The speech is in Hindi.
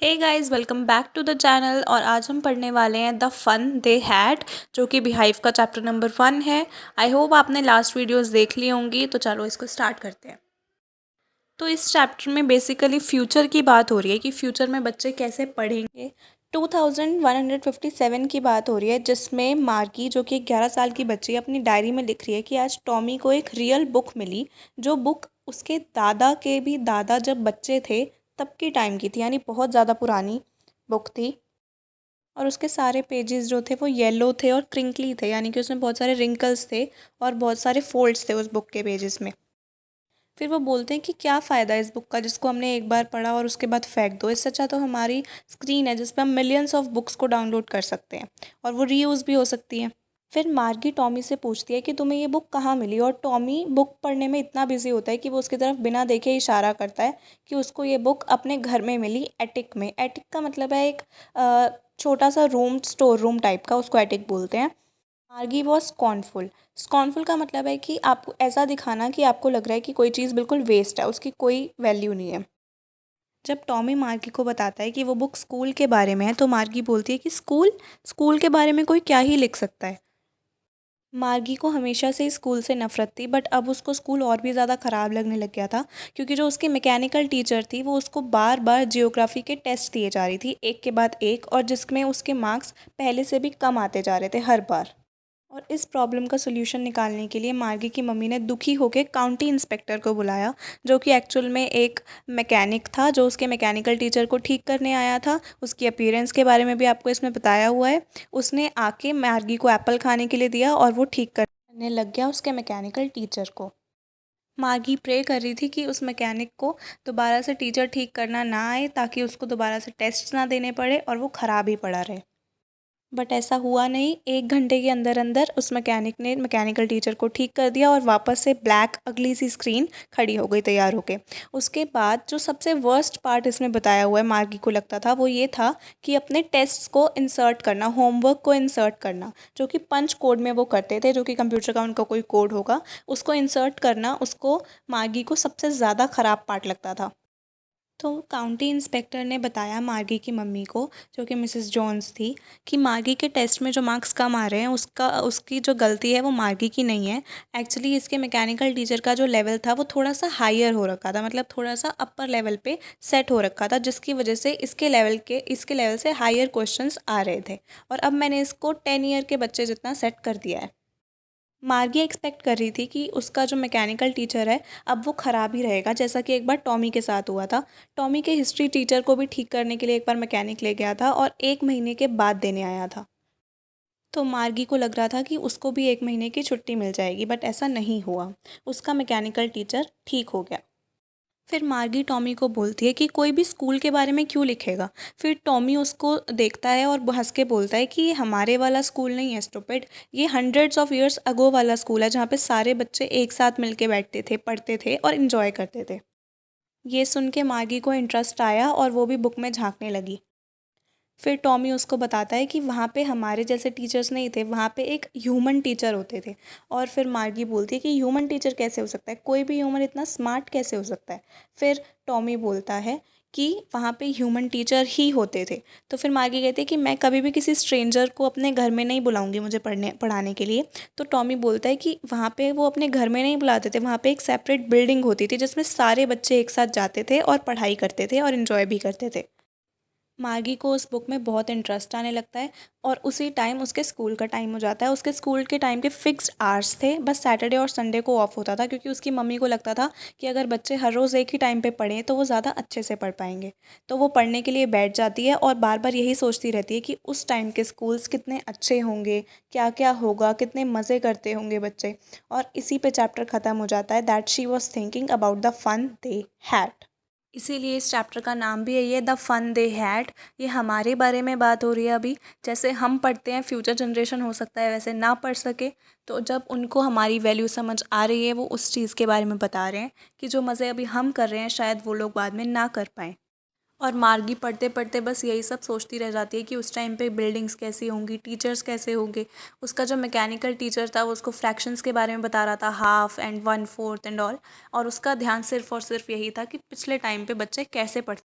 Hey guys, welcome back to the channel. और आज हम पढ़ने वाले हैं द फन दे हैड, जो कि बिहाइव का चैप्टर नंबर 1 है। आई होप आपने लास्ट वीडियोस देख ली होंगी। तो चलो इसको स्टार्ट करते हैं। तो इस चैप्टर में बेसिकली फ्यूचर की बात हो रही है कि फ्यूचर में बच्चे कैसे पढ़ेंगे। 2157 की बात हो रही है, जिसमें मार्गी जो कि 11 साल की बच्ची अपनी डायरी में लिख रही है कि आज टॉमी को एक रियल बुक मिली, जो बुक उसके दादा के भी दादा जब बच्चे थे तब की टाइम की थी, यानी बहुत ज़्यादा पुरानी बुक थी। और उसके सारे पेजेस जो थे वो येलो थे और क्रिंकली थे, यानी कि उसमें बहुत सारे रिंकल्स थे और बहुत सारे फोल्ड्स थे उस बुक के पेजेस में। फिर वो बोलते हैं कि क्या फ़ायदा इस बुक का जिसको हमने एक बार पढ़ा और उसके बाद फेंक दो। इससे अच्छा तो हमारी स्क्रीन है जिस पर हम मिलियंस ऑफ बुक्स को डाउनलोड कर सकते हैं और वो रीयूज़ भी हो सकती है। फिर मार्गी टॉमी से पूछती है कि तुम्हें ये बुक कहाँ मिली, और टॉमी बुक पढ़ने में इतना बिजी होता है कि वो उसकी तरफ बिना देखे इशारा करता है कि उसको ये बुक अपने घर में मिली, एटिक में। एटिक का मतलब है एक छोटा सा रूम, स्टोर रूम टाइप का, उसको एटिक बोलते हैं। मार्गी वॉज स्कॉर्नफुल। स्कॉर्नफुल का मतलब है कि आपको ऐसा दिखाना कि आपको लग रहा है कि कोई चीज़ बिल्कुल वेस्ट है, उसकी कोई वैल्यू नहीं है। जब टॉमी मार्गी को बताता है कि वो बुक स्कूल के बारे में है, तो मार्गी बोलती है कि स्कूल स्कूल के बारे में कोई क्या ही लिख सकता है। मार्गी को हमेशा से स्कूल से नफ़रत थी, बट अब उसको स्कूल और भी ज़्यादा ख़राब लगने लग गया था, क्योंकि जो उसकी मैकेनिकल टीचर थी वो उसको बार बार जियोग्राफी के टेस्ट दिए जा रही थी, एक के बाद एक, और जिसमें उसके मार्क्स पहले से भी कम आते जा रहे थे हर बार। और इस प्रॉब्लम का सोल्यूशन निकालने के लिए मार्गी की मम्मी ने दुखी होकर काउंटी इंस्पेक्टर को बुलाया, जो कि एक्चुअल में एक मैकेनिक था, जो उसके मैकेनिकल टीचर को ठीक करने आया था। उसकी अपीयरेंस के बारे में भी आपको इसमें बताया हुआ है। उसने आके मार्गी को एप्पल खाने के लिए दिया और वो ठीक करने लग गया उसके मैकेनिकल टीचर को। मार्गी प्रे कर रही थी कि उस मैकेनिक को दोबारा से टीचर ठीक करना ना आए, ताकि उसको दोबारा से टेस्ट ना देने पड़े और वो ख़राब ही पड़ा रहे। बट ऐसा हुआ नहीं। 1 घंटे के अंदर अंदर उस मैकेनिक ने मैकेनिकल टीचर को ठीक कर दिया और वापस से ब्लैक अगली सी स्क्रीन खड़ी हो गई तैयार होके। उसके बाद जो सबसे वर्स्ट पार्ट इसमें बताया हुआ है, मार्गी को लगता था, वो ये था कि अपने टेस्ट्स को इंसर्ट करना, होमवर्क को इंसर्ट करना, जो कि पंच कोड में वो करते थे, जो कि कंप्यूटर का उनका कोई कोड होगा, उसको इंसर्ट करना, उसको मार्गी को सबसे ज़्यादा ख़राब पार्ट लगता था। तो काउंटी इंस्पेक्टर ने बताया मार्गी की मम्मी को, जो कि मिसेस जॉन्स थी, कि मार्गी के टेस्ट में जो मार्क्स कम आ रहे हैं उसकी जो गलती है वो मार्गी की नहीं है। एक्चुअली इसके मैकेनिकल टीचर का जो लेवल था वो थोड़ा सा हायर हो रखा था, मतलब थोड़ा सा अपर लेवल पे सेट हो रखा था, जिसकी वजह से इसके लेवल से हायर क्वेश्चंस आ रहे थे। और अब मैंने इसको 10 ईयर के बच्चे जितना सेट कर दिया है। मार्गी एक्सपेक्ट कर रही थी कि उसका जो मैकेनिकल टीचर है अब वो ख़राब ही रहेगा, जैसा कि एक बार टॉमी के साथ हुआ था। टॉमी के हिस्ट्री टीचर को भी ठीक करने के लिए एक बार मैकेनिक ले गया था और 1 महीने के बाद देने आया था। तो मार्गी को लग रहा था कि उसको भी 1 महीने की छुट्टी मिल जाएगी, बट ऐसा नहीं हुआ। उसका मैकेनिकल टीचर ठीक हो गया। फिर मार्गी टॉमी को बोलती है कि कोई भी स्कूल के बारे में क्यों लिखेगा। फिर टॉमी उसको देखता है और हंस के बोलता है कि ये हमारे वाला स्कूल नहीं है स्टूपिड, ये हंड्रेड्स ऑफ ईयर्स अगो वाला स्कूल है, जहाँ पे सारे बच्चे एक साथ मिलके बैठते थे, पढ़ते थे और इन्जॉय करते थे। ये सुन के मार्गी को इंटरेस्ट आया और वो भी बुक में झांकने लगी। फिर टॉमी उसको बताता है कि वहाँ पे हमारे जैसे टीचर्स नहीं थे, वहाँ पे एक ह्यूमन टीचर होते थे। और फिर मार्गी बोलती है कि ह्यूमन टीचर कैसे हो सकता है, कोई भी ह्यूमन इतना स्मार्ट कैसे हो सकता है। फिर टॉमी बोलता है कि वहाँ पे ह्यूमन टीचर ही होते थे। तो फिर मार्गी कहती है कि मैं कभी भी किसी स्ट्रेंजर को अपने घर में नहीं बुलाऊंगी मुझे पढ़ाने के लिए। तो टॉमी बोलता है कि वहाँ पे वो अपने घर में नहीं बुलाते थे, वहाँ पे एक सेपरेट बिल्डिंग होती थी जिसमें सारे बच्चे एक साथ जाते थे और पढ़ाई करते थे और इन्जॉय भी करते थे। मार्गी को उस बुक में बहुत इंटरेस्ट आने लगता है और उसी टाइम उसके स्कूल का टाइम हो जाता है। उसके स्कूल के टाइम के फिक्स्ड आवर्स थे, बस सैटरडे और संडे को ऑफ होता था, क्योंकि उसकी मम्मी को लगता था कि अगर बच्चे हर रोज़ एक ही टाइम पे पढ़ें तो वो ज़्यादा अच्छे से पढ़ पाएंगे। तो वो पढ़ने के लिए बैठ जाती है और बार बार यही सोचती रहती है कि उस टाइम के स्कूल्स कितने अच्छे होंगे, क्या क्या होगा, कितने मज़े करते होंगे बच्चे। और इसी पे चैप्टर ख़त्म हो जाता है, that she was thinking about the fun they had. इसीलिए इस चैप्टर का नाम भी यही है, द फन दे हैड। ये हमारे बारे में बात हो रही है अभी। जैसे हम पढ़ते हैं, फ्यूचर जनरेशन हो सकता है वैसे ना पढ़ सके, तो जब उनको हमारी वैल्यू समझ आ रही है वो उस चीज़ के बारे में बता रहे हैं कि जो मज़े अभी हम कर रहे हैं शायद वो लोग बाद में ना कर पाएँ। और मार्गी पढ़ते पढ़ते बस यही सब सोचती रह जाती है कि उस टाइम पे बिल्डिंग्स कैसी होंगी, टीचर्स कैसे होंगे। उसका जो मैकेनिकल टीचर था वो उसको फ्रैक्शंस के बारे में बता रहा था, हाफ एंड 1/4 एंड ऑल। और उसका ध्यान सिर्फ और सिर्फ यही था कि पिछले टाइम पे बच्चे कैसे पढ़ते